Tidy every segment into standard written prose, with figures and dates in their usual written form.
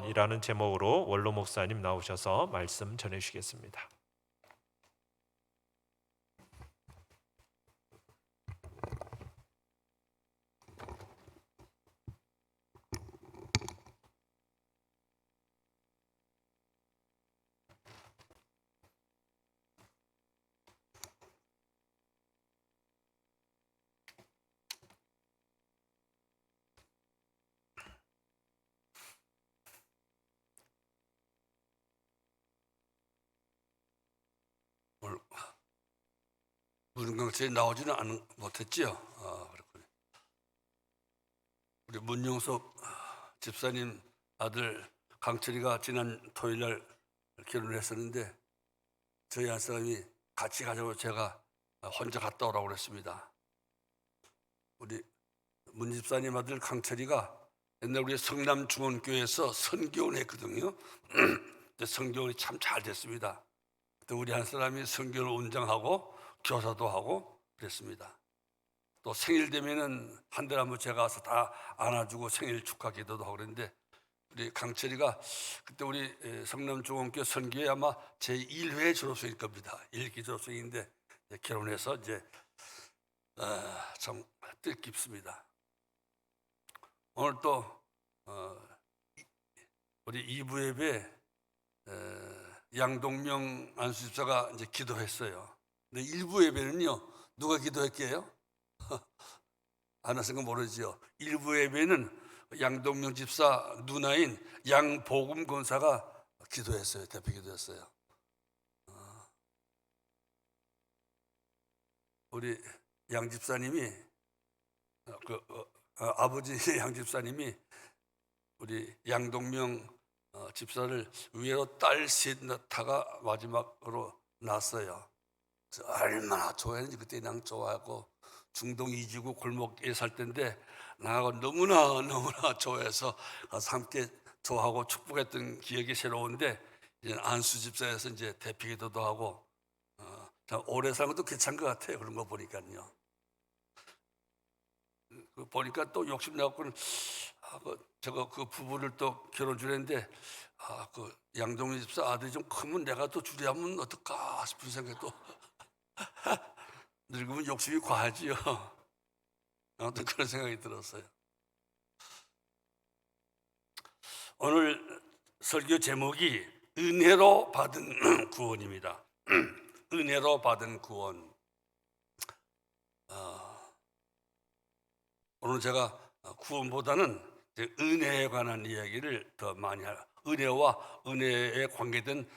구원이라는 제목으로 원로 목사님 나오셔서 말씀 전해 주시겠습니다. 문강철이 나오지는 못했지요. 그렇군요. 우리 문용석 집사님 아들 강철이가 지난 토요일날 결혼을 했었는데 저희 한 사람이 같이 가자고 제가 혼자 갔다 오라고 그랬습니다. 우리 문 집사님 아들 강철이가 옛날 우리 성남중원교회에서 선교원 했거든요. 근데 선교원이 참 잘 됐습니다. 또 우리 한 사람이 선교를 운장하고 교사도 하고 그랬습니다. 또 생일 되면은 한 달에 한 번 제가 가서 다 안아주고 생일 축하 기도도 하고 그랬는데 우리 강철이가 그때 우리 성남중원교 선교회 아마 제 1회 졸업생일 겁니다. 1기 졸업생인데 결혼해서 이제 참 뜻깊습니다. 오늘 또 우리 2부 예배 양동명 안수집사가 이제 기도했어요. 근데 1부 예배는요 누가 기도했게요? 안 하신 건 모르지요. 1부 예배는 양동명 집사 누나인 양보금 권사가 기도했어요. 대표 기도했어요. 우리 양 집사님이 아버지 양 집사님이 우리 양동명 집사를 의외로 딸 셋 낳다가 마지막으로 낳았어요. 얼마나 좋아했는지 그때 난 좋아하고 중동 이지구 골목에 살 때인데 나하고 너무나 좋아해서 함께 좋아하고 축복했던 기억이 새로운데 이제 안수 집사에서 이제 대피기도도 하고 참 오래 사는 것도 괜찮은 것 같아요. 그런 거 보니까요. 보니까 또 욕심 나고는 제가 그 부부를 또 결혼 주례인데 그 양동희 집사 아들이 좀 크면 내가 또 주례하면 어떨까 싶은 생각도 늙으면 욕심이 과하지요. 아무튼 그런 생각이 들었어요. 오늘 설교 제목이 은혜로 받은 구원입니다. 은혜로 받은 구원. 오늘 제가 구원보다는 은혜에 관한 이야기를 더 많이 은혜와 은혜에 관계된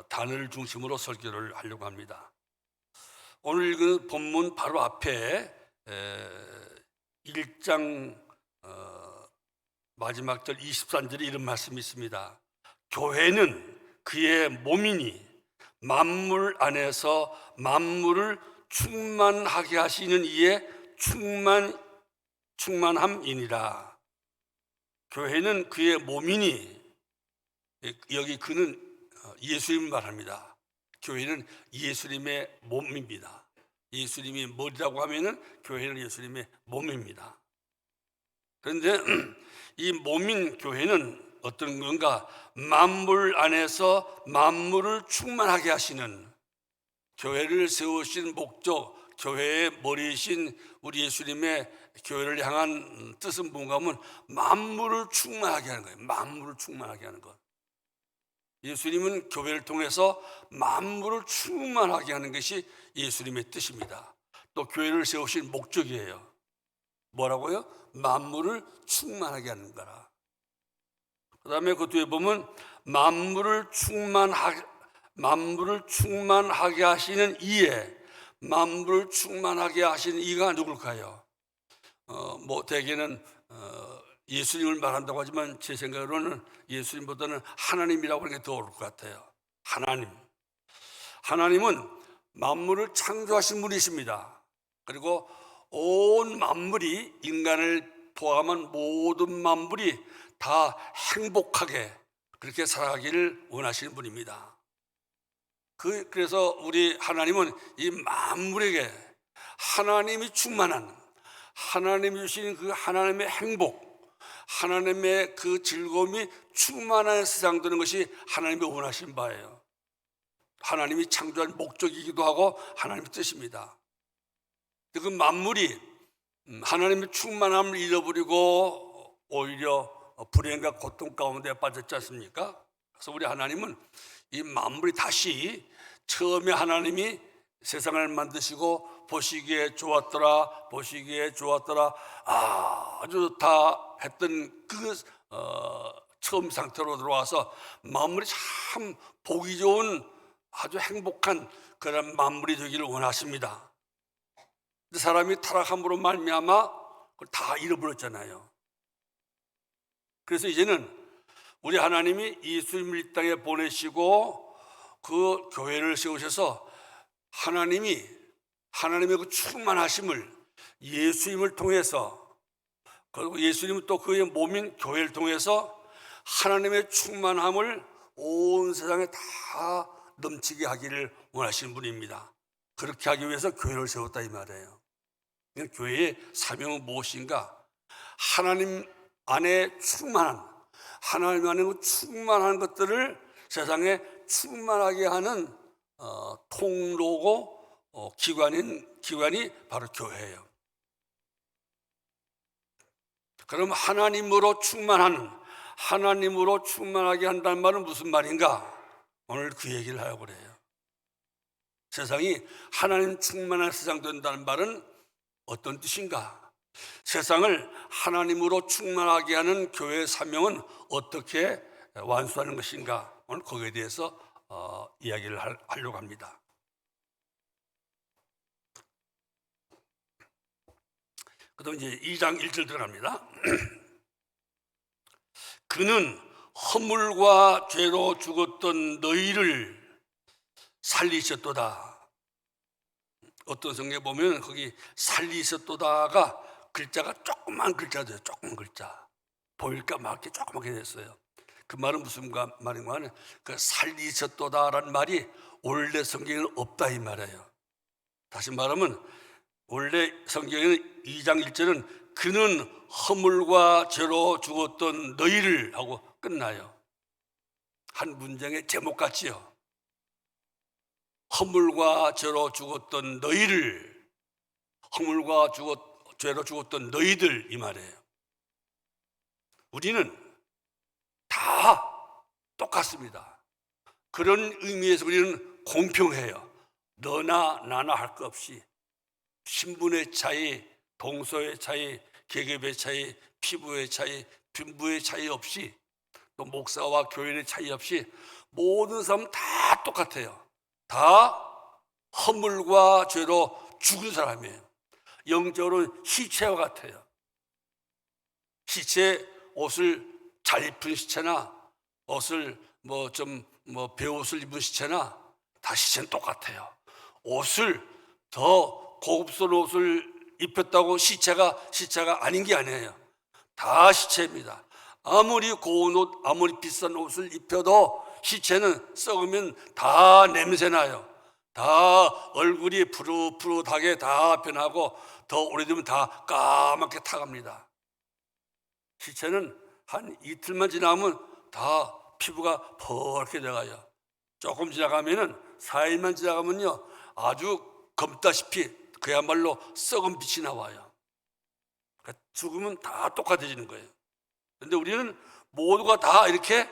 단어를 중심으로 설교를 하려고 합니다. 오늘 읽은 본문 바로 앞에 1장 마지막 절 23절에 이런 말씀이 있습니다. 교회는 그의 몸이니 만물 안에서 만물을 충만하게 하시는 이의 충만함이니라. 교회는 그의 몸이니, 여기 그는 예수님을 말합니다. 교회는 예수님의 몸입니다. 예수님이 머리라고 하면은 교회는 예수님의 몸입니다. 그런데 이 몸인 교회는 어떤 건가? 만물 안에서 만물을 충만하게 하시는, 교회를 세우신 목적, 교회의 머리이신 우리 예수님의 교회를 향한 뜻은 뭔가 하면 만물을 충만하게 하는 거예요. 만물을 충만하게 하는 것. 예수님은 교회를 통해서 만물을 충만하게 하는 것이 예수님의 뜻입니다. 또 교회를 세우신 목적이에요. 뭐라고요? 만물을 충만하게 하는 거라. 그 다음에 그 뒤에 보면 만물을 충만하게 하시는 이에, 만물을 충만하게 하시는 이가 누굴까요? 대개는 예수님을 말한다고 하지만 제 생각으로는 예수님보다는 하나님이라고 하는 게 더 옳을 것 같아요. 하나님은 만물을 창조하신 분이십니다. 그리고 온 만물이, 인간을 포함한 모든 만물이 다 행복하게 그렇게 살아가기를 원하시는 분입니다. 그래서 우리 하나님은 이 만물에게 하나님이 충만한, 하나님이 주신 그 하나님의 행복, 하나님의 그 즐거움이 충만한 세상 되는 것이 하나님의 원하신 바예요. 하나님이 창조한 목적이기도 하고 하나님의 뜻입니다. 그 만물이 하나님의 충만함을 잃어버리고 오히려 불행과 고통 가운데 빠졌지 않습니까? 그래서 우리 하나님은 이 만물이 다시 처음에 하나님이 세상을 만드시고 보시기에 좋았더라, 보시기에 좋았더라, 아주 좋다 했던 그 처음 상태로 들어와서 만물이 참 보기 좋은 아주 행복한 그런 만물이 되기를 원하십니다. 근데 사람이 타락함으로 말미암아 그걸 다 잃어버렸잖아요. 그래서 이제는 우리 하나님이 예수님을 이 땅에 보내시고 그 교회를 세우셔서 하나님의 그 충만하심을 예수님을 통해서, 그리고 예수님은 또 그의 몸인 교회를 통해서 하나님의 충만함을 온 세상에 다 넘치게 하기를 원하시는 분입니다. 그렇게 하기 위해서 교회를 세웠다 이 말이에요. 교회의 사명은 무엇인가? 하나님 안에 충만한, 하나님 안에 충만한 것들을 세상에 충만하게 하는 통로고 기관이 바로 교회예요. 그럼 하나님으로 충만하게 한다는 말은 무슨 말인가? 오늘 그 얘기를 하려고 그래요. 세상이 하나님 충만한 세상 된다는 말은 어떤 뜻인가? 세상을 하나님으로 충만하게 하는 교회의 사명은 어떻게 완수하는 것인가? 오늘 거기에 대해서 이야기를 하려고 합니다. 그다음 이제 2장 1절 들어갑니다. 그는 허물과 죄로 죽었던 너희를 살리셨도다. 어떤 성경에 보면 거기 살리셨도다가 글자가 조그만 글자죠. 조그만 글자. 보일까 말게 조그맣게 됐어요. 그 말은 무슨 말인가 하면 그 살리셨도다라는 말이 원래 성경에는 없다 이 말이에요. 다시 말하면 원래 성경에는 2장 1절은 그는 허물과 죄로 죽었던 너희를 하고 끝나요. 한 문장의 제목같이요. 허물과 죄로 죽었던 너희를, 허물과 죄로 죽었던 너희들 이 말이에요. 우리는 다 똑같습니다. 그런 의미에서 우리는 공평해요. 너나 나나 할 것 없이 신분의 차이, 동서의 차이, 계급의 차이, 피부의 차이, 빈부의 차이 없이, 또 목사와 교인의 차이 없이 모든 사람은 다 똑같아요. 다 허물과 죄로 죽은 사람이에요. 영적으로는 시체와 같아요. 시체 옷을 잘 입은 시체나 옷을 배옷을 입은 시체나 다 시체는 똑같아요. 옷을 더 고급스러운 옷을 입혔다고 시체가 아닌 게 아니에요. 다 시체입니다. 아무리 고운 옷, 아무리 비싼 옷을 입혀도 시체는 썩으면 다 냄새나요. 다 얼굴이 푸릇푸릇하게 다 변하고 더 오래되면 다 까맣게 타갑니다. 시체는 한 이틀만 지나면 다 피부가 퍼렇게 돼가요. 조금 지나가면은 4일만 지나가면요 아주 검다시피 그야말로 썩은 빛이 나와요. 그러니까 죽으면 다 똑같아지는 거예요. 그런데 우리는 모두가 다 이렇게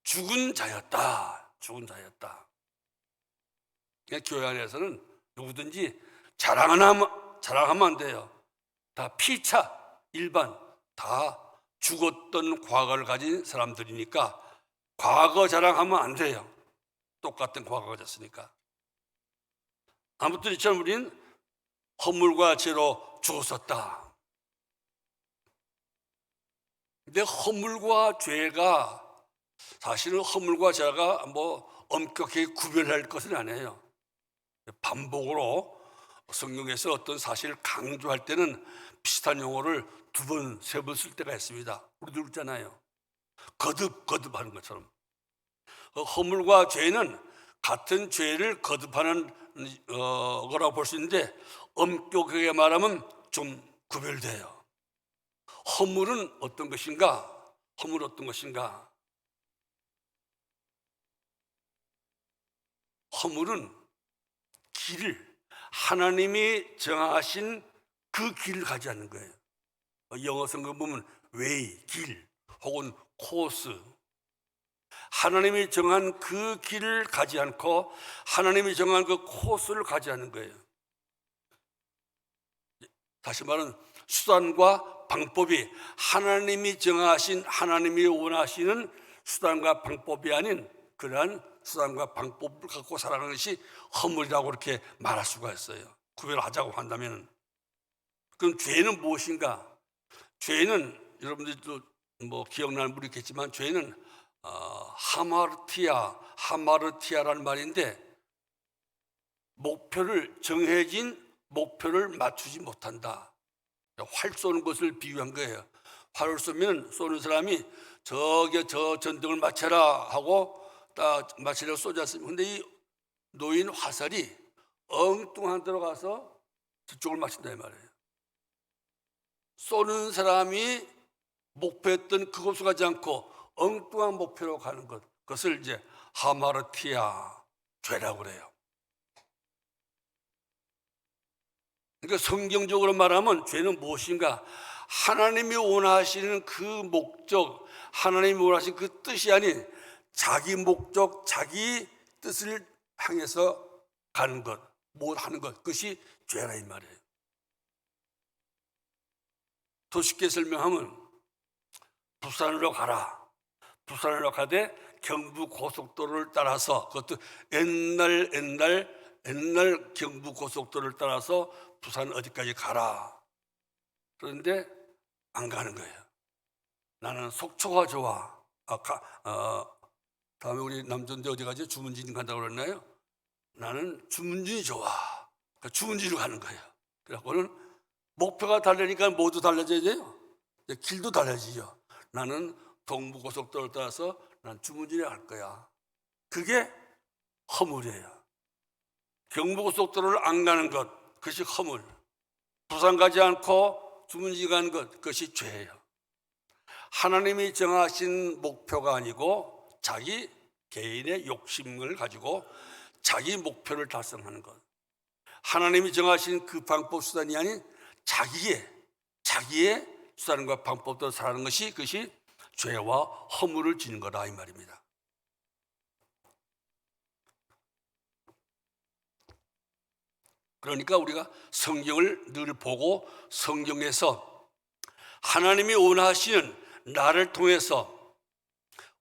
죽은 자였다. 그러니까 교회 안에서는 누구든지 자랑하면 안 돼요. 다 피차, 일반, 다 죽었던 과거를 가진 사람들이니까 과거 자랑하면 안 돼요. 똑같은 과거가 졌으니까. 아무튼 이처럼 우리는 허물과 죄로 죽었었다. 근데 허물과 죄가 사실은 허물과 죄가 엄격하게 구별할 것은 아니에요. 반복으로 성경에서 어떤 사실을 강조할 때는 비슷한 용어를 2번, 3번 쓸 때가 있습니다. 우리도 그렇잖아요. 거듭하는 것처럼. 허물과 죄는 같은 죄를 거듭하는 거라고 볼 수 있는데 엄격하게 말하면 좀 구별돼요. 허물은 어떤 것인가? 허물은 어떤 것인가? 허물은 길을, 하나님이 정하신 그 길을 가지 않는 거예요. 영어 성경 보면 way, 길 혹은 코스, 하나님이 정한 그 길을 가지 않고 하나님이 정한 그 코스를 가지 않는 거예요. 다시 말하면 수단과 방법이 하나님이 정하신, 하나님이 원하시는 수단과 방법이 아닌 그러한 수단과 방법을 갖고 살아가는 것이 허물이라고 이렇게 말할 수가 있어요. 구별하자고 한다면. 그럼 죄는 무엇인가? 죄는 여러분들도 뭐 기억나는 분이 있겠지만, 죄는 하마르티아라는 말인데, 목표를, 정해진 목표를 맞추지 못한다. 활 쏘는 것을 비유한 거예요. 활을 쏘면 쏘는 사람이 저 전등을 맞춰라 하고 딱 맞추려고 쏘지 않습니까? 근데 이 놓인 화살이 엉뚱한 데로 가서 저쪽을 맞춘다 이 말이에요. 쏘는 사람이 목표했던 그곳으로 가지 않고 엉뚱한 목표로 가는 것, 그것을 이제 하마르티아, 죄라고 그래요. 그러니까 성경적으로 말하면 죄는 무엇인가? 하나님이 원하시는 그 목적, 하나님이 원하시는 그 뜻이 아닌 자기 목적, 자기 뜻을 향해서 가는 것, 뭘 하는 것, 그것이 죄라 이 말이에요. 더 쉽게 설명하면 부산으로 가라. 부산으로 가되 경부 고속도로를 따라서, 그것도 옛날 경부 고속도로를 따라서 부산 어디까지 가라. 그런데 안 가는 거예요. 나는 속초가 좋아. 다음에 우리 남전대 어디 가지? 주문진 간다고 그랬나요? 나는 주문진이 좋아. 그러니까 주문진으로 가는 거예요. 그래갖고는 목표가 다르니까 모두 달라져야 돼요. 길도 달라지죠. 나는 동부고속도로를 따라서 난 주문진에 갈 거야. 그게 허물이에요. 경부고속도로를 안 가는 것, 그것이 허물. 부산 가지 않고 주문진 가는 것, 그것이 죄예요. 하나님이 정하신 목표가 아니고 자기 개인의 욕심을 가지고 자기 목표를 달성하는 것, 하나님이 정하신 그 방법 수단이 아닌 자기의 수단과 방법대로 살아가는 것이, 그것이 죄와 허물을 지는 거다 이 말입니다. 그러니까 우리가 성경을 늘 보고 성경에서 하나님이 원하시는, 나를 통해서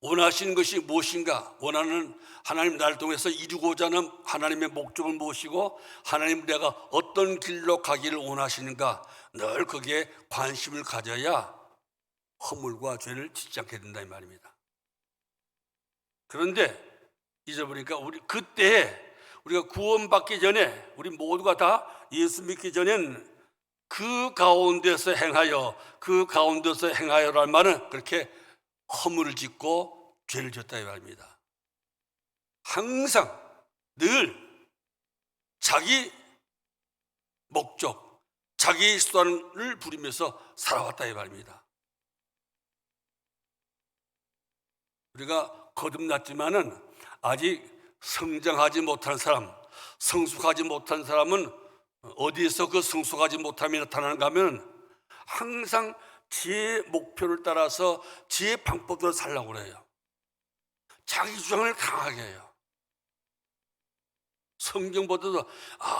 원하시는 것이 무엇인가, 원하는 하나님 나를 통해서 이루고자 하는 하나님의 목적을 무엇이고 하나님 내가 어떤 길로 가기를 원하시는가, 늘 거기에 관심을 가져야 허물과 죄를 짓지 않게 된다 이 말입니다. 그런데 잊어버리니까 그때 우리가 구원받기 전에, 우리 모두가 다 예수 믿기 전엔 그 가운데서 행하여라는 말은 그렇게 허물을 짓고 죄를 졌다 이 말입니다. 항상 늘 자기 목적, 자기 수단을 부리면서 살아왔다 이 말입니다. 우리가 거듭났지만은 아직 성장하지 못한 사람, 성숙하지 못한 사람은 어디에서 그 성숙하지 못함이 나타나는가 하면 항상 지의 목표를 따라서 지의 방법대로 살려고 그래요. 자기 주장을 강하게 해요. 성경보다도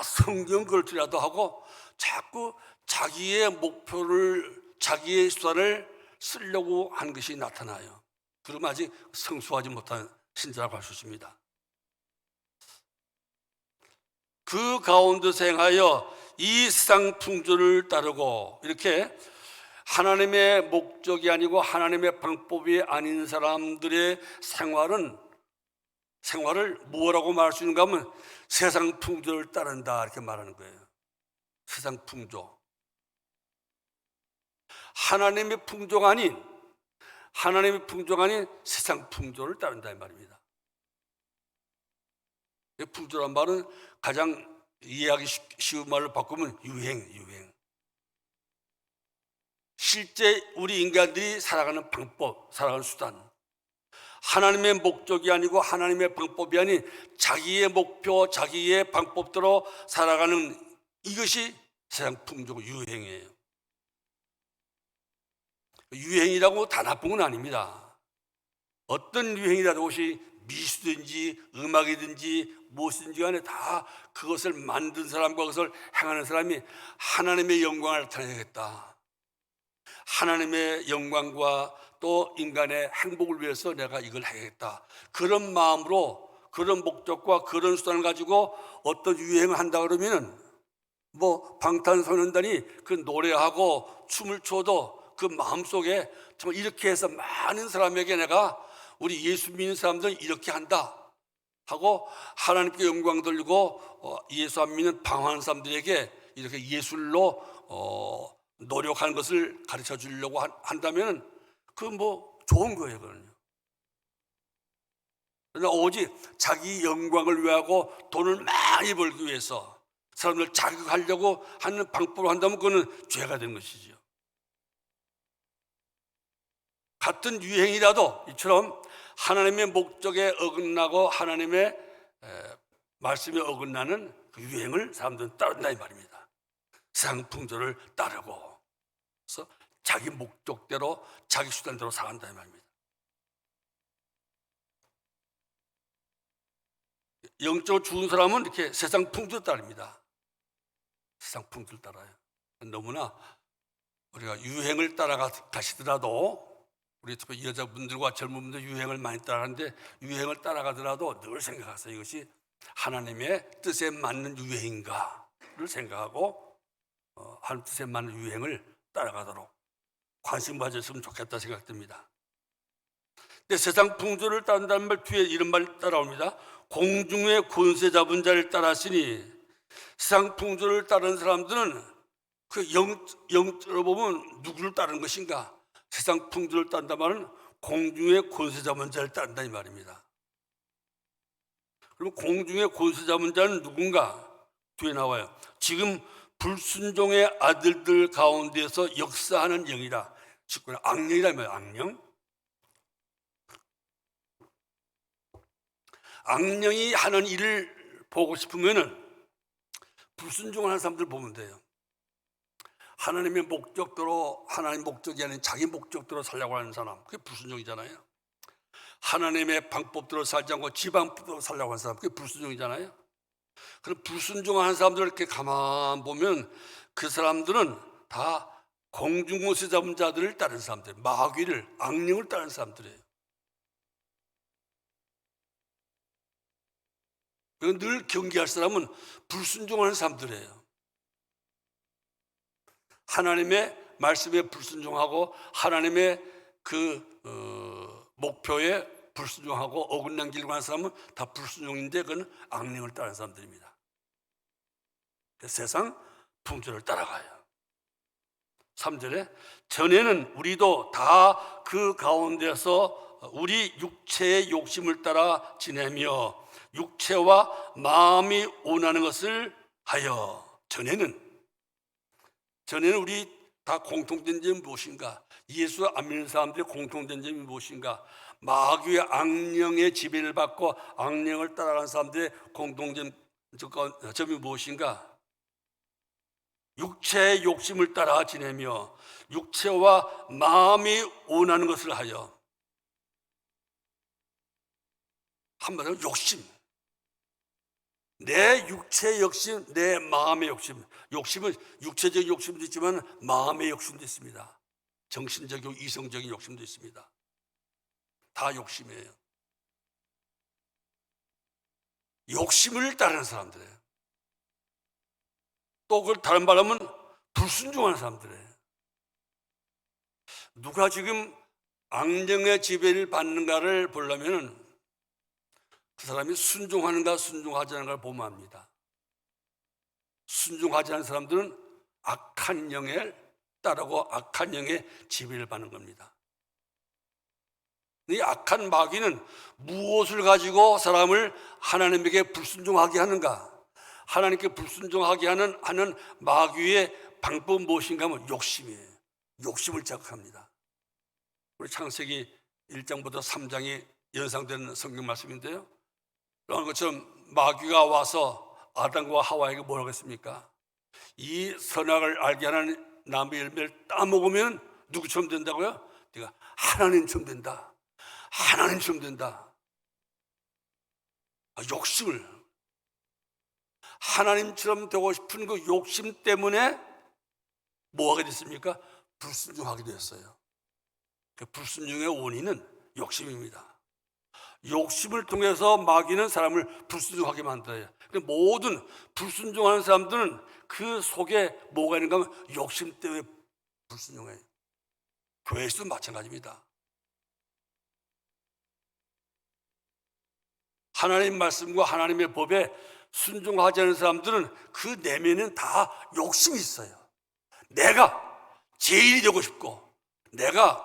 성경 그럴지라도 하고 자꾸 자기의 목표를, 자기의 수단을 쓰려고 하는 것이 나타나요. 그러면 아직 성숙하지 못한 신자라고 할 수 있습니다. 그 가운데서 행하여 이 세상 풍조를 따르고, 이렇게 하나님의 목적이 아니고 하나님의 방법이 아닌 사람들의 생활을 뭐라고 말할 수 있는가 하면 세상 풍조를 따른다 이렇게 말하는 거예요. 세상 풍조, 하나님의 풍조가 아닌 세상 풍조를 따른다 이 말입니다. 풍조란 말은 가장 이해하기 쉬운 말로 바꾸면 유행. 실제 우리 인간들이 살아가는 방법, 살아가는 수단, 하나님의 목적이 아니고 하나님의 방법이 아닌 자기의 목표, 자기의 방법대로 살아가는 이것이 세상 풍조 유행이에요. 유행이라고 다 나쁜 건 아닙니다. 어떤 유행이라도 혹시 미술이든지 음악이든지 무엇이든지 간에 다 그것을 만든 사람과 그것을 행하는 사람이 하나님의 영광을 나타내야겠다. 하나님의 영광과 또 인간의 행복을 위해서 내가 이걸 해야겠다. 그런 마음으로 그런 목적과 그런 수단을 가지고 어떤 유행을 한다 그러면은 뭐 방탄소년단이 그 노래하고 춤을 춰도 그 마음속에 정말 이렇게 해서 많은 사람에게 내가 우리 예수 믿는 사람들은 이렇게 한다 하고 하나님께 영광 돌리고 예수 안 믿는 방황하는 사람들에게 이렇게 예술로 노력하는 것을 가르쳐 주려고 한다면 그건 뭐 좋은 거예요. 그거는요. 그러나 오직 자기 영광을 위하고 돈을 많이 벌기 위해서 사람들 자극하려고 하는 방법을 한다면 그거는 죄가 되는 것이죠. 같은 유행이라도 이처럼 하나님의 목적에 어긋나고 하나님의 말씀에 어긋나는 그 유행을 사람들은 따른다 이 말입니다. 세상 풍조를 따르고 그래서 자기 목적대로 자기 수단대로 살아간다 이 말입니다. 영적으로 죽은 사람은 이렇게 세상 풍조를 따릅니다. 세상 풍조를 따라요. 너무나 우리가 유행을 따라가시더라도 우리 특히 여자분들과 젊은 분들 유행을 많이 따라가는데 유행을 따라가더라도 늘 생각하세요. 이것이 하나님의 뜻에 맞는 유행인가를 생각하고 하나님 뜻에 맞는 유행을 따라가도록 관심 가졌으면 좋겠다 생각됩니다. 근데 세상 풍조를 따른다는 말 뒤에 이런 말이 따라옵니다. 공중의 권세 잡은 자를 따랐으니 세상 풍조를 따르는 사람들은 그 영적으로 보면 누구를 따르는 것인가? 세상 풍조를 따른다 말은 공중의 권세 잡은 자를 따른다 이 말입니다. 그럼 공중의 권세 잡은 자는 누군가? 뒤에 나와요. 지금 불순종의 아들들 가운데서 역사하는 영이라. 즉 악령이라면 악령. 악령이 하는 일을 보고 싶으면은 불순종하는 사람들 보면 돼요. 하나님의 목적대로 하나님 목적이 아닌 자기 목적대로 살려고 하는 사람, 그게 불순종이잖아요. 하나님의 방법대로 살지 않고 지 방법대로 살려고 하는 사람, 그게 불순종이잖아요. 그럼 불순종하는 사람들을 이렇게 가만 보면 그 사람들은 다 공중권세 잡은 자들을 따르는 사람들, 마귀를, 악령을 따르는 사람들이에요. 늘 경계할 사람은 불순종하는 사람들이에요. 하나님의 말씀에 불순종하고 하나님의 그 목표에 불순종하고 어긋난 길을 가는 사람은 다 불순종인데 그건 악령을 따르는 사람들입니다. 세상 풍조를 따라가요. 3절에 전에는 우리도 다 그 가운데서 우리 육체의 욕심을 따라 지내며 육체와 마음이 원하는 것을 하여 전에는 우리 다 공통된 점이 무엇인가? 예수 안 믿는 사람들의 공통된 점이 무엇인가? 마귀의 악령의 지배를 받고 악령을 따라가는 사람들의 공통된 점이 무엇인가? 육체의 욕심을 따라 지내며 육체와 마음이 원하는 것을 하여. 한마디로 욕심. 내 육체의 욕심, 내 마음의 욕심. 욕심은 육체적 욕심도 있지만 마음의 욕심도 있습니다. 정신적이고 이성적인 욕심도 있습니다. 다 욕심이에요. 욕심을 따르는 사람들이에요. 또 그걸 다른 말로 하면 불순종하는 사람들이에요. 누가 지금 악령의 지배를 받는가를 보려면 그 사람이 순종하는가 순종하지 않는가를 보면 합니다. 순종하지 않는 사람들은 악한 영에 따르고 악한 영의 지배를 받는 겁니다. 이 악한 마귀는 무엇을 가지고 사람을 하나님에게 불순종하게 하는가? 하나님께 불순종하게 하는 마귀의 방법은 무엇인가 하면 욕심이에요. 욕심을 자극합니다. 우리 창세기 1장부터 3장이 연상되는 성경 말씀인데요, 그런 것처럼 마귀가 와서 아담과 하와에게 뭐라고 했습니까? 이 선악을 알게 하는 나무 열매를 따먹으면 누구처럼 된다고요? 네가 하나님처럼 된다. 하나님처럼 된다. 욕심을, 하나님처럼 되고 싶은 그 욕심 때문에 뭐 하게 됐습니까? 불순종하게 되었어요. 그 불순종의 원인은 욕심입니다. 욕심을 통해서 마귀는 사람을 불순종하게 만들어요. 모든 불순종하는 사람들은 그 속에 뭐가 있는가 하면 욕심 때문에 불순종해요. 교회에서도 마찬가지입니다. 하나님 말씀과 하나님의 법에 순종하지 않는 사람들은 그 내면에는 다 욕심이 있어요. 내가 제일이 되고 싶고, 내가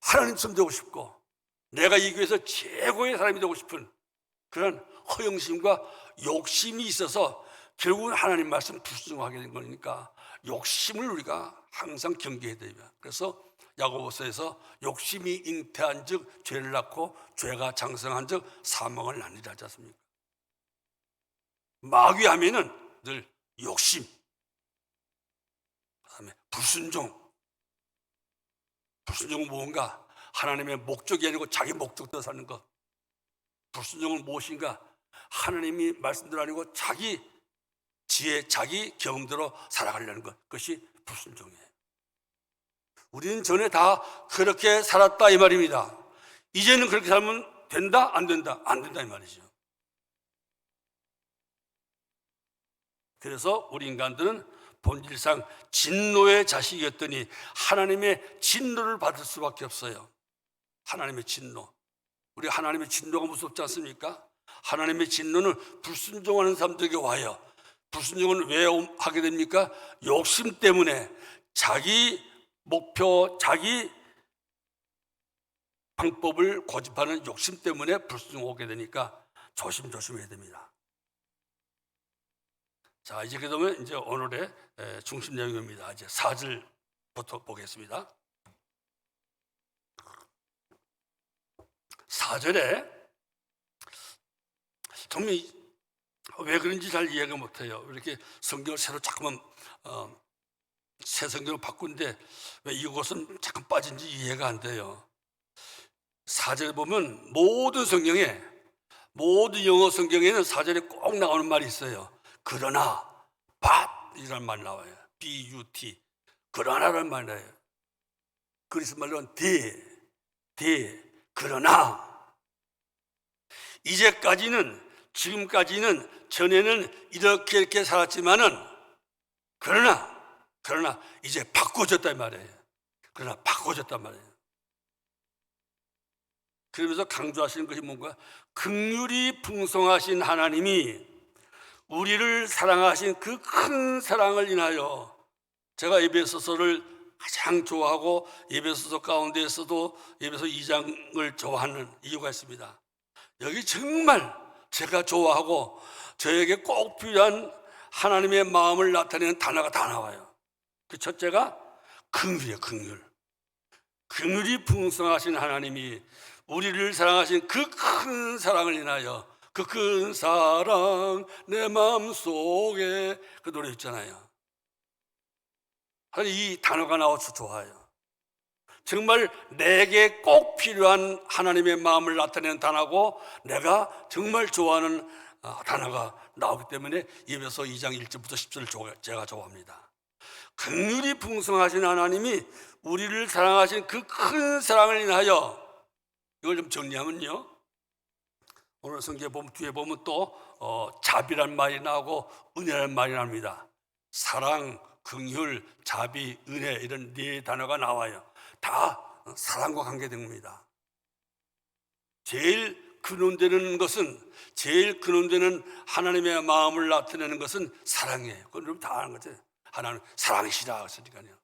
하나님처럼 되고 싶고, 내가 이 교회에서 최고의 사람이 되고 싶은 그런 허영심과 욕심이 있어서 결국은 하나님 말씀 불순종하게 된 거니까 욕심을 우리가 항상 경계해야 돼요. 그래서 야고보서에서 욕심이 잉태한 즉 죄를 낳고 죄가 장성한 즉 사망을 낳느니라 하지 않습니까? 마귀 하면은 늘 욕심, 그다음에 불순종은 무엇인가? 하나님의 목적이 아니고 자기 목적대로 사는 것. 불순종은 무엇인가? 하나님이 말씀대로 아니고 자기 지혜, 자기 경험대로 살아가려는 것. 그것이 불순종이에요. 우리는 전에 다 그렇게 살았다 이 말입니다. 이제는 그렇게 살면 된다? 안 된다? 안 된다 이 말이죠. 그래서 우리 인간들은 본질상 진노의 자식이었더니 하나님의 진노를 받을 수밖에 없어요. 하나님의 진노. 우리 하나님의 진노가 무섭지 않습니까? 하나님의 진노는 불순종하는 사람들에게 와요. 불순종은 왜 하게 됩니까? 욕심 때문에, 자기 목표, 자기 방법을 고집하는 욕심 때문에 불순종 오게 되니까 조심조심해야 됩니다. 자, 이제 그러면 이제 오늘의 중심 내용입니다. 이제 4절부터 보겠습니다. 4절에 정말 왜 그런지 잘 이해가 못해요. 이렇게 성경을 새로 자꾸만 새 성경을 바꾸는데 왜 이것은 자꾸 빠진지 이해가 안 돼요. 4절에 보면 모든 성경에, 모든 영어 성경에는 4절에 꼭 나오는 말이 있어요. 그러나 but 이라는 말 나와요. but 그러나라는 말 나와요. 그리스 말로는 그러나 이제까지는, 지금까지는, 전에는 이렇게 살았지만은 그러나 이제 바꿔졌단 말이에요. 그러나 바꿔졌단 말이에요. 그러면서 강조하시는 것이 뭔가? 긍휼이 풍성하신 하나님이 우리를 사랑하신 그 큰 사랑을 인하여, 제가 에베소서를 가장 좋아하고 에베소서 가운데에서도 에베소 2장을 좋아하는 이유가 있습니다. 여기 정말 제가 좋아하고 저에게 꼭 필요한 하나님의 마음을 나타내는 단어가 다 나와요. 그 첫째가 긍휼이에요. 긍휼이 풍성하신 하나님이 우리를 사랑하신 그 큰 사랑을 인하여, 그 큰 사랑 내 마음속에, 그 노래 있잖아요. 이 단어가 나와서 좋아요. 정말 내게 꼭 필요한 하나님의 마음을 나타내는 단어고 내가 정말 좋아하는 단어가 나오기 때문에 에베소 2장 1절부터 10절을 제가 좋아합니다. 긍휼이 풍성하신 하나님이 우리를 사랑하신 그 큰 사랑을 인하여, 이걸 좀 정리하면요, 오늘 성경에 보면, 뒤에 보면 또 자비란 말이 나오고 은혜란 말이 납니다. 사랑, 긍휼, 자비, 은혜, 이런 네 단어가 나와요. 다 사랑과 관계됩니다. 제일 근원되는 것은, 제일 근원되는 하나님의 마음을 나타내는 것은 사랑이에요. 그건 여러분 다 아는 거죠. 하나님 사랑이시라 했으니까요.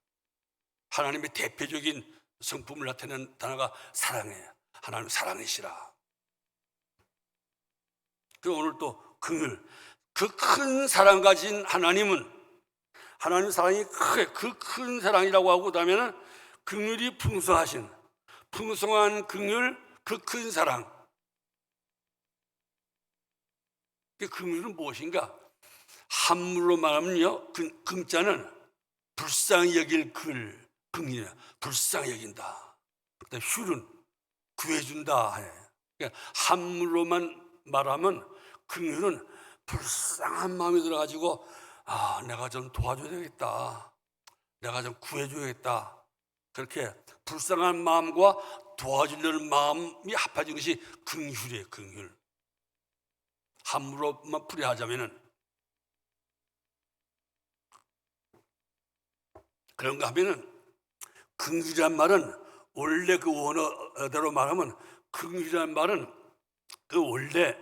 하나님의 대표적인 성품을 나타내는 단어가 사랑이에요. 하나님 사랑이시라. 그리고 오늘 또 긍휼, 그 큰 사랑 가진 하나님은, 하나님 사랑이 크게 그 큰 사랑이라고 하고, 그다음에는 긍휼이 풍성하신, 풍성한 긍휼, 그 큰 사랑. 그 긍휼은 무엇인가? 한문으로 말하면요, 긍자는 불쌍히 여길 긍휼이야. 불쌍히 여긴다. 그다음 휼은 구해준다. 그러니까 한문으로만 말하면 긍휼은 불쌍한 마음이 들어가지고 내가 좀 도와줘야 되겠다. 내가 좀 구해줘야겠다. 그렇게 불쌍한 마음과 도와주려는 마음이 합해진 것이 긍휼이에요. 긍휼. 한문으로만 풀이하자면은 그런가 하면은 긍휼이란 말은 원래 그 원어대로 말하면 긍휼이란 말은 그 원래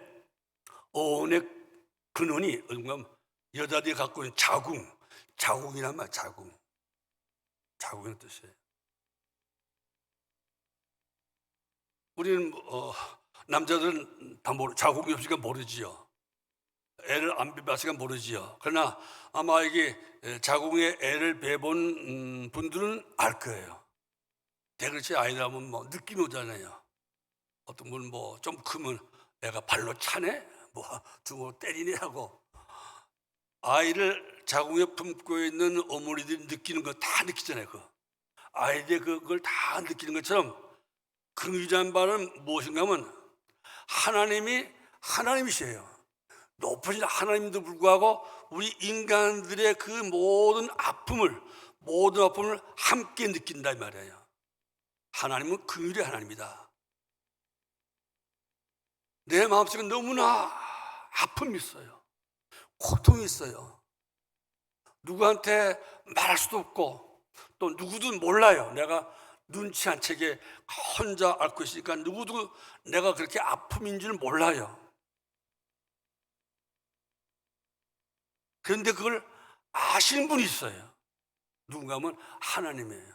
어원의 근원이 어딘가 여자들이 갖고 있는 자궁이란 말, 자궁이라는 뜻이에요. 우리는 남자들은 다 자궁이 없으니까 모르지요. 애를 안 배봤으니까 모르지요. 그러나 아마 이게 자궁에 애를 배본 분들은 알 거예요. 대그렇지 아이라면 뭐 느낌이 오잖아요. 어떤 분은 뭐 좀 크면 애가 발로 차네, 뭐 등으로 때리네 하고. 아이를 자궁에 품고 있는 어머니들이 느끼는 거 다 느끼잖아요. 아이들이 그걸 다 느끼는 것처럼 긍휼이라는 말은 무엇인가 하면 하나님이시에요. 높으신 하나님도 불구하고 우리 인간들의 그 모든 아픔을 함께 느낀다 이 말이에요. 하나님은 긍휼의 하나님이다. 내 마음속에 너무나 아픔이 있어요. 고통이 있어요. 누구한테 말할 수도 없고 또 누구도 몰라요. 내가 눈치 안 채게 혼자 앓고 있으니까 누구도 내가 그렇게 아픔인 줄 몰라요. 그런데 그걸 아시는 분이 있어요. 누군가 하면 하나님이에요.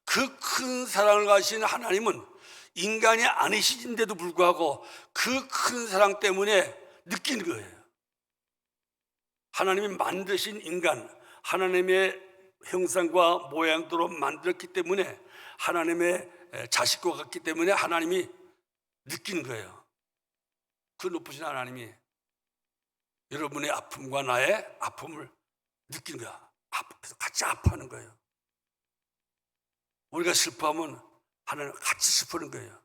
그 큰 사랑을 가진 하나님은 인간이 아니신데도 불구하고 그 큰 사랑 때문에 느낀 거예요. 하나님이 만드신 인간, 하나님의 형상과 모양대로 만들었기 때문에 하나님의 자식과 같기 때문에 하나님이 느낀 거예요. 그 높으신 하나님이 여러분의 아픔과 나의 아픔을 느낀 거야. 그래서 같이 아파하는 거예요. 우리가 슬퍼하면 하나님 같이 슬퍼하는 거예요.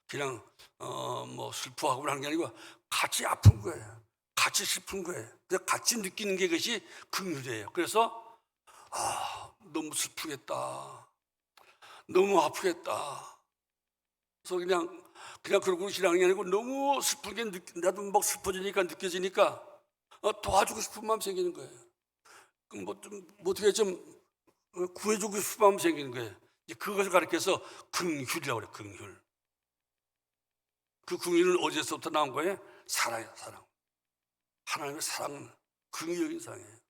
그냥 뭐 슬퍼하고 하는 게 아니고 같이 아픈 거예요. 같이 슬픈 거예요. 그래서 같이 느끼는 게 그것이 긍휼이에요. 그래서 너무 슬프겠다. 너무 아프겠다. 그래서 그냥 그러고 지나는 게 아니고 너무 슬픈 게 나도 막 슬퍼지니까 느껴지니까 도와주고 싶은 마음 생기는 거예요. 뭐 어떻게 좀 구해주고 싶은 마음 생기는 거예요. 이제 그것을 가르쳐서 긍휼이라고 그래요. 긍휼. 그 긍휼은 어디서부터 나온 거예요? 사랑이에요. 사랑. 하나님의 사랑은 긍휼적인 사랑이에요.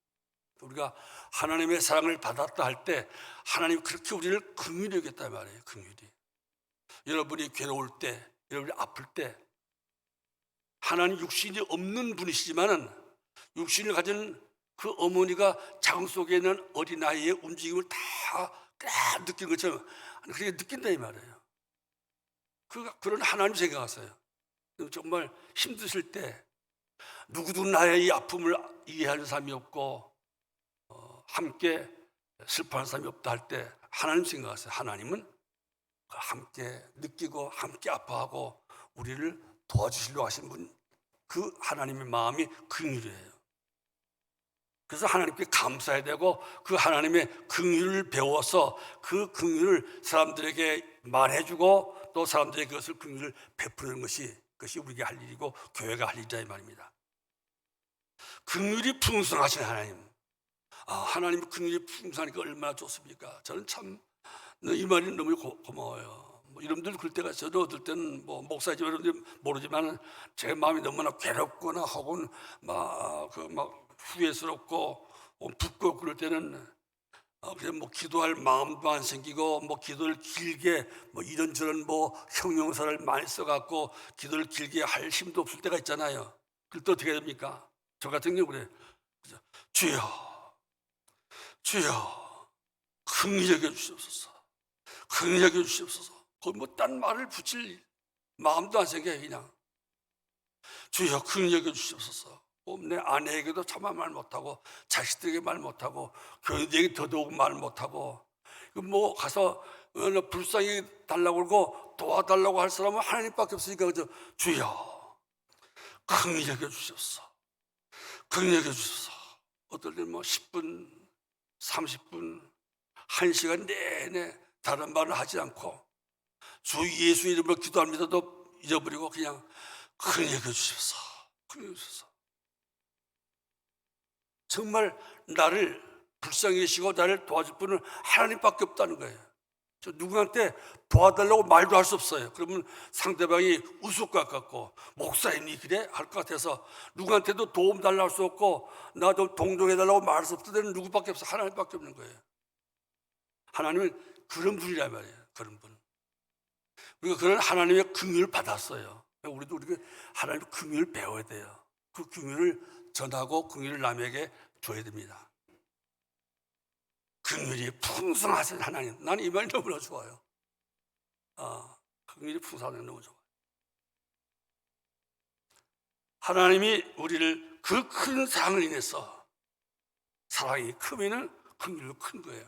우리가 하나님의 사랑을 받았다 할 때 하나님이 그렇게 우리를 긍휼히 여겼단 말이에요. 긍휼히. 여러분이 괴로울 때, 여러분이 아플 때 하나님 육신이 없는 분이시지만은 육신을 가진 그 어머니가 자궁 속에 있는 어린아이의 움직임을 다 느끼는 것처럼 그렇게 느낀다 이 말이에요. 그런 하나님 생각하세요. 정말 힘드실 때 누구도 나의 이 아픔을 이해하는 사람이 없고 함께 슬퍼하는 사람이 없다 할 때 하나님 생각하세요. 하나님은 함께 느끼고 함께 아파하고 우리를 도와주시려고 하신 분, 그 하나님의 마음이 긍휼이에요. 그래서 하나님께 감사해야 되고 그 하나님의 긍휼을 배워서 그 긍휼을 사람들에게 말해주고 또 사람들에게 그것을 긍휼을 베푸는 것이 우리가 할 일이고 교회가 할 일이다 이 말입니다. 긍휼이 풍성하신 하나님, 하나님의 긍휼이 풍성하니까 얼마나 좋습니까? 저는 참 이 말이 너무 고마워요. 여러분들 그럴 때가 저도 어떨 때는 뭐 목사지 여러분들 모르지만 제 마음이 너무나 괴롭거나 혹은 막 후회스럽고 붓고 그럴 때는 그냥 뭐 기도할 마음도 안 생기고 뭐 기도를 길게 뭐 이런저런 뭐 형용사를 많이 써갖고 기도를 길게 할 힘도 없을 때가 있잖아요. 그럴 때 어떻게 해야 됩니까? 저 같은 경우 그래. 주여 긍휼히 여겨 주시옵소서. 긍휼히 여겨 주시옵소서. 거기 뭐 딴 말을 붙일 마음도 안 생겨요. 그냥 주여 긍휼히 여겨 주시옵소서. 내 아내에게도 차마 말 못하고, 자식들에게 말 못하고, 교인들에게 더더욱 말 못하고, 뭐 가서 불쌍히 달라고 그러고 도와달라고 할 사람은 하나님밖에 없으니까 그저 주여 긍휼히 여겨 주시옵소서. 긍휼히 여겨 주소서. 어떨 때는 뭐 10분, 30분, 1시간 내내 다른 말을 하지 않고 주 예수 이름으로 기도합니다도 잊어버리고 그냥 긍휼히 여겨 주시옵소서. 긍휼히 여겨 주소서. 정말 나를 불쌍히 계시고 나를 도와줄 분은 하나님밖에 없다는 거예요. 저 누구한테 도와달라고 말도 할 수 없어요. 그러면 상대방이 우스울 것 같고, 목사님이 그래? 할 것 같아서 누구한테도 도움 달라고 할 수 없고, 나 좀 동정해달라고 말할 수 없을 때는 누구밖에 없어? 하나님밖에 없는 거예요. 하나님은 그런 분이란 말이에요. 그런 분. 우리가 그런 하나님의 긍휼을 받았어요. 우리도 하나님의 긍휼을 배워야 돼요. 그 긍휼을 전하고 긍휼을 남에게 줘야 됩니다. 긍휼이 풍성하신 하나님. 나는 이 말이 너무나 좋아요. 긍휼이 풍성하신 게 너무 좋아요. 하나님이 우리를 그 큰 사랑을 인해서, 사랑이 크면은 긍휼도 큰 거예요.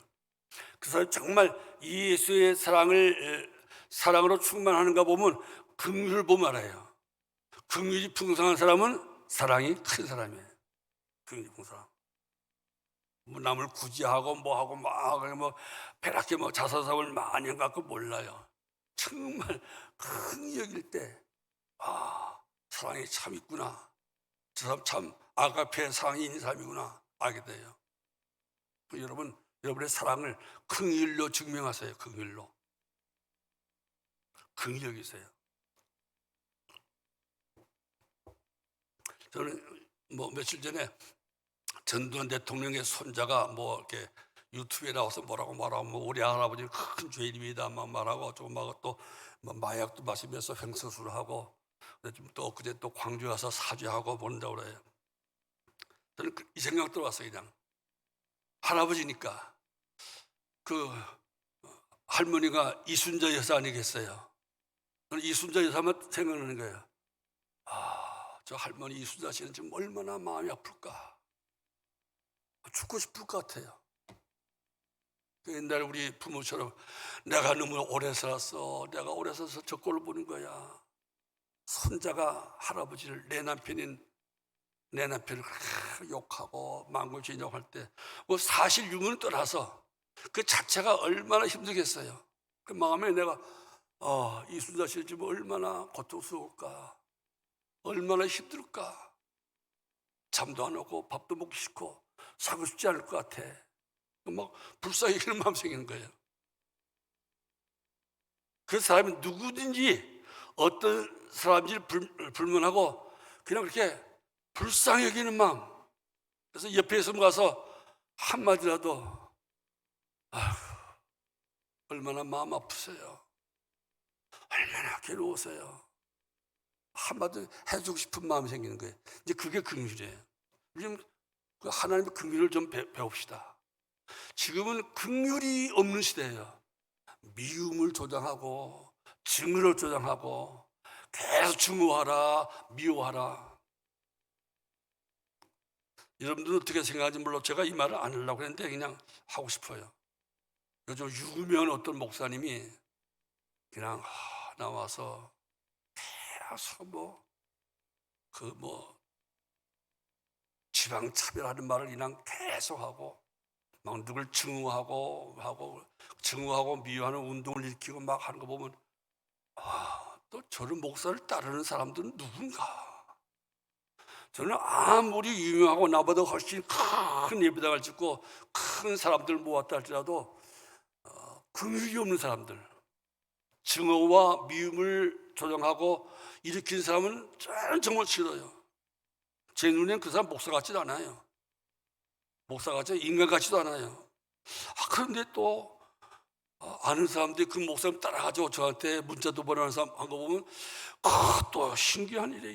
그래서 정말 예수의 사랑으로 충만하는가 보면 긍휼을 보면 알아요. 긍휼이 풍성한 사람은 사랑이 큰 사람이에요. 긍휼이 풍성한. 뭐 남을 구제하고 뭐하고 막 배락게 뭐 자사상을 많이 한 것 같고 몰라요. 정말 긍휼히 여길 때 사랑이 참 있구나. 저 사람 참 아가페 사랑이 있는 사람이구나 알게 돼요. 여러분의 사랑을 긍휼로 증명하세요. 긍휼로. 긍휼히 여기세요. 저는 뭐 며칠 전에 전두환 대통령의 손자가 뭐 이렇게 유튜브에 나와서 뭐라고 뭐 우리 할아버지는 큰 죄인입니다 막 말하고 조금 막 또 마약도 마시면서 횡설수를 하고, 또 엊그제 또 광주 가서 사죄하고 본다고 그래요. 저는 이 생각 들어왔어요. 그냥 할아버지니까 그 할머니가 이순자 여사 아니겠어요? 저는 이순자 여사만 생각나는 거예요. 저 할머니 이순자 씨는 지금 얼마나 마음이 아플까. 죽고 싶을 것 같아요. 옛날에 우리 부모처럼 내가 너무 오래 살았어. 내가 오래 살아서 저 꼴을 보는 거야. 손자가 할아버지를 내 남편을 욕하고 망고진영할 때 뭐 사실 유무는 떠나서 그 자체가 얼마나 힘들겠어요. 그 마음에 내가 이순자 씨 지금 얼마나 고통스러울까. 얼마나 힘들까. 잠도 안 오고 밥도 먹기 싫고 사고 싶지 않을 것 같아. 막 불쌍히 여기는 마음 생기는 거예요. 그 사람이 누구든지 어떤 사람인지 불문하고 그냥 그렇게 불쌍히 여기는 마음. 그래서 옆에 있으면 가서 한마디라도 얼마나 마음 아프세요. 얼마나 괴로우세요. 한마디 해주고 싶은 마음이 생기는 거예요. 이제 그게 긍휼이에요. 요즘 하나님의 긍휼을 좀 배웁시다. 지금은 긍휼이 없는 시대예요. 미움을 조장하고 증오를 조장하고 계속 증오하라, 미워하라. 여러분들은 어떻게 생각하는지 몰라. 제가 이 말을 안 하려고 했는데 그냥 하고 싶어요. 요즘 유명한 어떤 목사님이 그냥 나와서 계속 지방 차별하는 말을 그냥 계속하고 막 누굴 증오하고 미워하는 운동을 일으키고 막 하는 거 보면 또 저런 목사를 따르는 사람들은 누군가. 저는 아무리 유명하고 나보다 훨씬 큰 예배당을 짓고 큰 사람들 모았다 할지라도 긍휼이 없는 사람들, 증오와 미움을 조장하고 일으킨 사람은 저는 정말 싫어요. 제 눈엔 그 사람 목사 같지도 않아요. 목사 같지 인간 같지도 않아요. 그런데 또 아는 사람들이 그 목사님 따라가지고 저한테 문자도 보내는 사람 한 거 보면 또 신기한 일에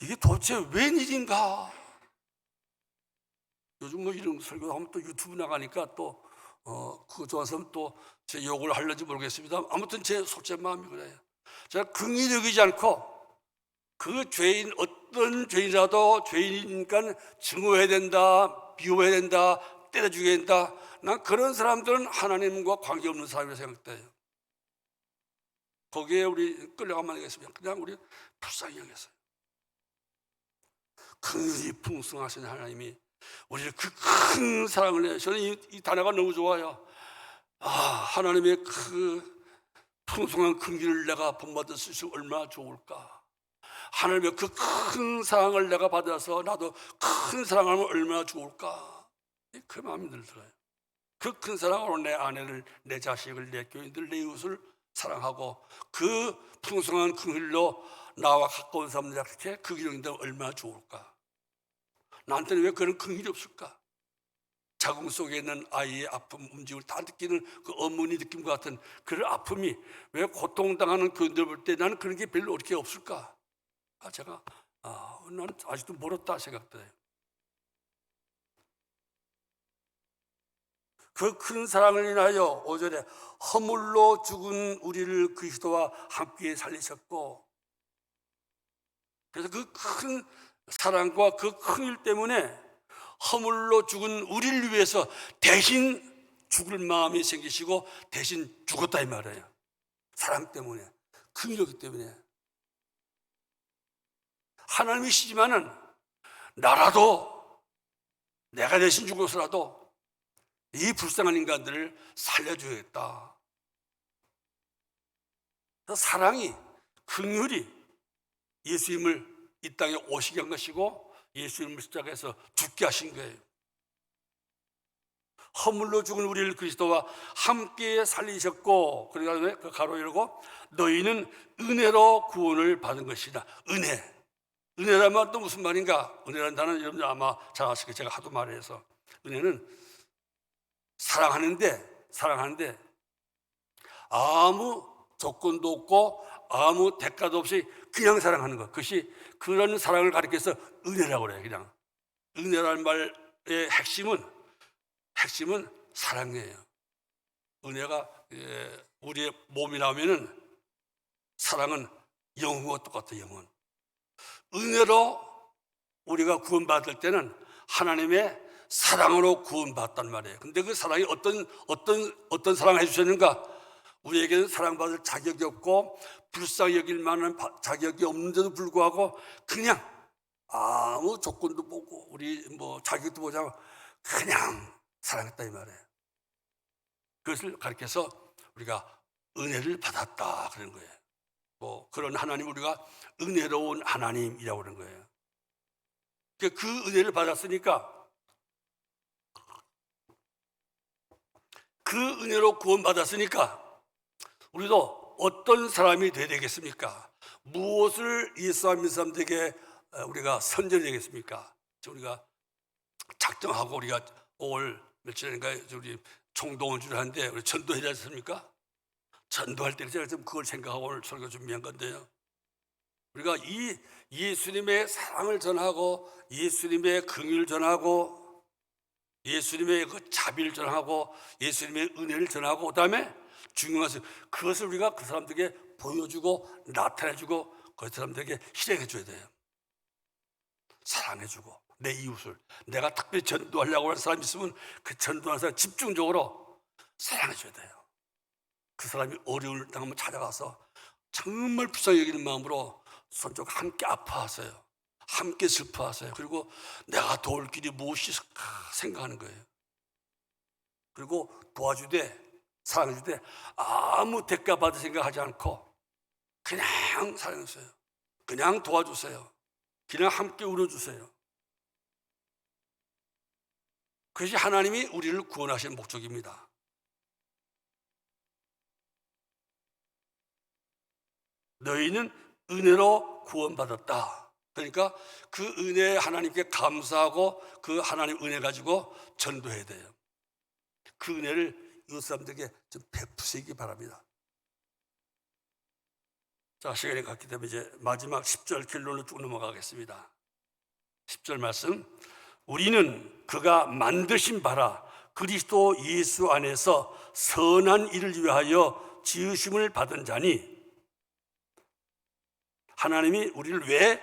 이게 도대체 웬일인가. 요즘 뭐 이런 설교하면 또 유튜브 나가니까 또 그거 좋아서 또 제 욕을 하려는지 모르겠습니다. 아무튼 제 솔직한 마음이 그래요. 제가 긍휼히 여기지 않고 그 죄인, 어떤 죄인이라도 죄인이니까 증오해야 된다, 비호해야 된다, 때려 죽여야 된다. 난 그런 사람들은 하나님과 관계없는 사람이라고 생각돼요. 거기에 우리 끌려가면 되겠습니다. 그냥 우리 불쌍히 여겼어요. 긍휼이 풍성하신 하나님이 우리를 그 큰 사랑을 해요. 저는 이 단어가 너무 좋아요. 하나님의 그 풍성한 긍휼을 내가 본받을 수 있으면 얼마나 좋을까. 하나님의 그 큰 사랑을 내가 받아서 나도 큰 사랑하면 얼마나 좋을까. 그 마음이 들어요. 그 큰 사랑으로 내 아내를, 내 자식을, 내 교인들, 내 이웃을 사랑하고 그 풍성한 긍휼로 나와 가까운 사람들에게 그 기름인데 얼마나 좋을까. 나한테는 왜 그런 긍휼이 없을까. 자궁 속에 있는 아이의 아픔, 움직임을 다 느끼는 그 어머니 느낌과 같은 그런 아픔이 왜 고통당하는 교인들 볼 때 나는 그런 게 별로 어떻게 없을까. 제가 나는 아직도 멀었다 생각돼요. 그 큰 사랑을 인하여 5절에 허물로 죽은 우리를 그리스도와 함께 살리셨고, 그래서 그 큰 사랑과 그 큰 일 때문에 허물로 죽은 우리를 위해서 대신 죽을 마음이 생기시고 대신 죽었다 이 말이에요. 사랑 때문에, 긍휼이기 때문에. 하나님이시지만은 나라도 내가 대신 죽어서라도 이 불쌍한 인간들을 살려줘야겠다. 사랑이, 긍휼이 예수님을 이 땅에 오시게 한 것이고 예수님을 십자가에서 죽게 하신 거예요. 허물로 죽은 우리를 그리스도와 함께 살리셨고, 그러니까 그 가로 열고 너희는 은혜로 구원을 받은 것이다. 은혜라면 또 무슨 말인가? 은혜라는 단어는 여러분들 아마 잘 아실 거예요. 제가 하도 말해서. 은혜는 사랑하는데 아무 조건도 없고 아무 대가도 없이 그냥 사랑하는 것. 그것이 그런 사랑을 가리켜서 은혜라고 그래요. 그냥 은혜라는 말의 핵심은 사랑이에요. 은혜가 우리의 몸이 나오면은 사랑은 영혼과 똑같아요. 영혼. 은혜로 우리가 구원받을 때는 하나님의 사랑으로 구원받단 말이에요. 근데 그 사랑이 어떤 사랑을 해주셨는가? 우리에게는 사랑받을 자격이 없고 불쌍히 여길 만한 자격이 없는데도 불구하고 그냥 아무 조건도 보고 우리 자격도 보지 않고 그냥 사랑했다 이 말이에요. 그것을 가리켜서 우리가 은혜를 받았다 그런 거예요. 그런 하나님, 우리가 은혜로운 하나님이라고 그런 거예요. 그 은혜를 받았으니까 그 은혜로 구원받았으니까 우리도 어떤 사람이 되어야 되겠습니까? 무엇을 예수와 믿는 사람들에게 우리가 선전해야 되겠습니까? 우리가 작정하고 우리가 5월 며칠인가 우리 총동원 주를 하는데 우리 전도해야 되지 않습니까? 전도할 때 제가 좀 그걸 생각하고 오늘 설교 준비한 건데요. 우리가 이 예수님의 사랑을 전하고 예수님의 긍휼을 전하고 예수님의 그 자비를 전하고 예수님의 은혜를 전하고 그다음에 중요한 것은 그것을 우리가 그 사람들에게 보여주고 나타내주고 그 사람들에게 실행해줘야 돼요. 사랑해주고 내 이웃을 내가 특별히 전도하려고 하는 사람이 있으면 그 전도하는 사람 집중적으로 사랑해줘야 돼요. 그 사람이 어려움을 당하면 찾아가서 정말 불쌍히 여기는 마음으로 손잡고 함께 아파하세요. 함께 슬퍼하세요. 그리고 내가 도울 길이 무엇이 있을까 생각하는 거예요. 그리고 도와주되 사랑해주되 아무 대가 받을 생각하지 않고 그냥 사랑해주세요. 그냥 도와주세요. 그냥 함께 울어주세요. 그것이 하나님이 우리를 구원하시는 목적입니다. 너희는 은혜로 구원받았다. 그러니까 그 은혜에 하나님께 감사하고 그 하나님 은혜 가지고 전도해야 돼요. 그 은혜를 이웃 사람들에게 좀 베푸시기 바랍니다. 자, 시간이 갔기 때문에 이제 마지막 10절 결론으로 쭉 넘어가겠습니다. 10절 말씀. 우리는 그가 만드신 바라 그리스도 예수 안에서 선한 일을 위하여 지으심을 받은 자니, 하나님이 우리를 왜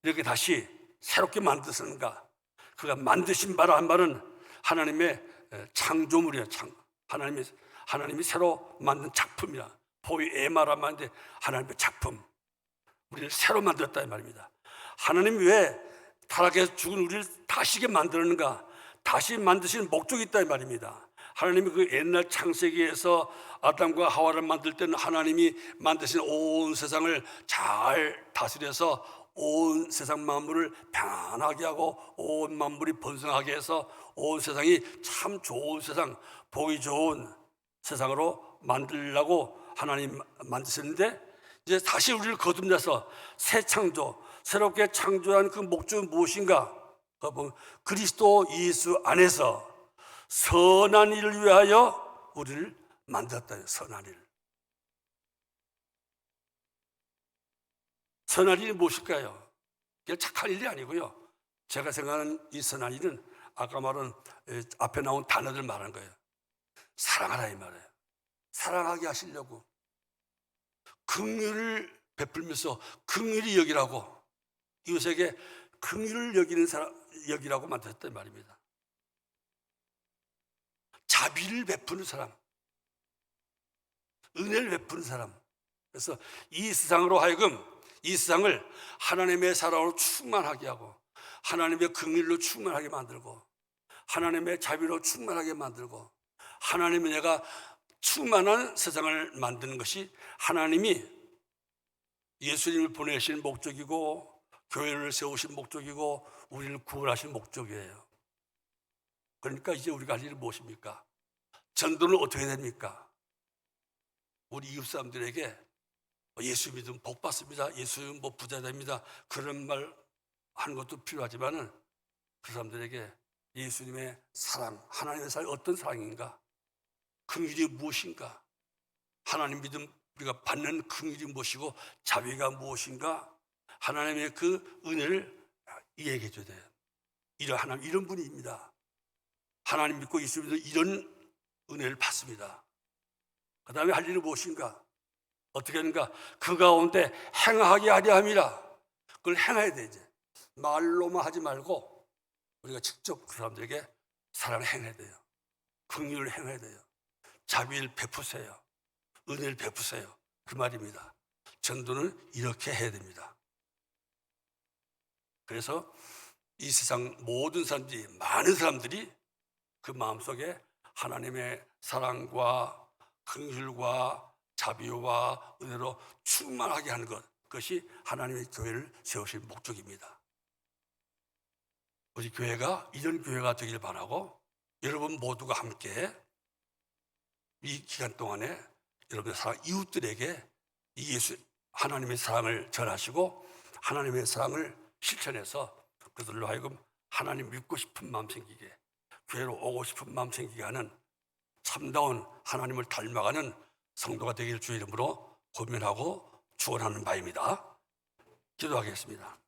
이렇게 다시 새롭게 만드셨는가? 그가 만드신 바라 한 말은 하나님의 창조물이야. 하나님이 새로 만든 작품이야. 포이에마란 말인데 하나님의 작품, 우리를 새로 만들었다 이 말입니다. 하나님이 왜 타락해서 죽은 우리를 다시게 만들었는가? 다시 만드시는 목적이 있다 이 말입니다. 하나님이 그 옛날 창세기에서 아담과 하와를 만들 때는 하나님이 만드신 온 세상을 잘 다스려서 온 세상 만물을 평안하게 하고 온 만물이 번성하게 해서 온 세상이 참 좋은 세상, 보기 좋은 세상으로 만들려고 하나님 만드셨는데, 이제 다시 우리를 거듭내서 새 창조, 새롭게 창조한 그 목적은 무엇인가? 그리스도 예수 안에서 선한 일을 위하여 우리를 만들었다. 선한 일. 선한 일이 무엇일까요? 그게 착한 일이 아니고요. 제가 생각하는 이 선한 일은 아까 말한 앞에 나온 단어들 말하는 거예요. 사랑하라 이 말이에요. 사랑하게 하시려고 긍휼을 베풀면서 긍휼히 여기라고, 이웃에게 긍휼을 여기는 사람 여기라고 만드셨단 말입니다. 자비를 베푸는 사람, 은혜를 베푸는 사람. 그래서 이 세상으로 하여금 이 세상을 하나님의 사랑으로 충만하게 하고 하나님의 긍휼로 충만하게 만들고 하나님의 자비로 충만하게 만들고 하나님의 내가 충만한 세상을 만드는 것이 하나님이 예수님을 보내신 목적이고 교회를 세우신 목적이고 우리를 구원하신 목적이에요. 그러니까 이제 우리가 할 일은 무엇입니까? 전도는 어떻게 됩니까? 우리 이웃 사람들에게 예수 믿으면 복 받습니다, 예수 믿으면 뭐 부자 됩니다, 그런 말 하는 것도 필요하지만은 그 사람들에게 예수님의 사랑, 하나님의 사랑이 어떤 사랑인가, 긍휼이 무엇인가, 하나님 믿음 우리가 받는 긍휼이 무엇이고 자비가 무엇인가, 하나님의 그 은혜를 이야기해 줘야 돼요. 하나님 이런 분입니다. 하나님 믿고 예수 믿으면 이런 은혜를 받습니다. 그 다음에 할 일은 무엇인가, 어떻게 하는가, 그 가운데 행하게 하려 함이라. 그걸 행해야 돼. 이제 말로만 하지 말고 우리가 직접 그 사람들에게 사랑을 행해야 돼요. 긍휼을 행해야 돼요. 자비를 베푸세요. 은혜를 베푸세요. 그 말입니다. 전도는 이렇게 해야 됩니다. 그래서 이 세상 모든 사람들이, 많은 사람들이 그 마음속에 하나님의 사랑과 긍휼과 자비와 은혜로 충만하게 하는 것, 그것이 하나님의 교회를 세우실 목적입니다. 우리 교회가 이런 교회가 되길 바라고, 여러분 모두가 함께 이 기간 동안에 여러분의 이웃들에게 이 하나님의 사랑을 전하시고 하나님의 사랑을 실천해서 그들로 하여금 하나님 믿고 싶은 마음 생기게, 교회로 오고 싶은 마음 생기게 하는 참다운 하나님을 닮아가는 성도가 되기를 주의 이름으로 고민하고 축원하는 바입니다. 기도하겠습니다.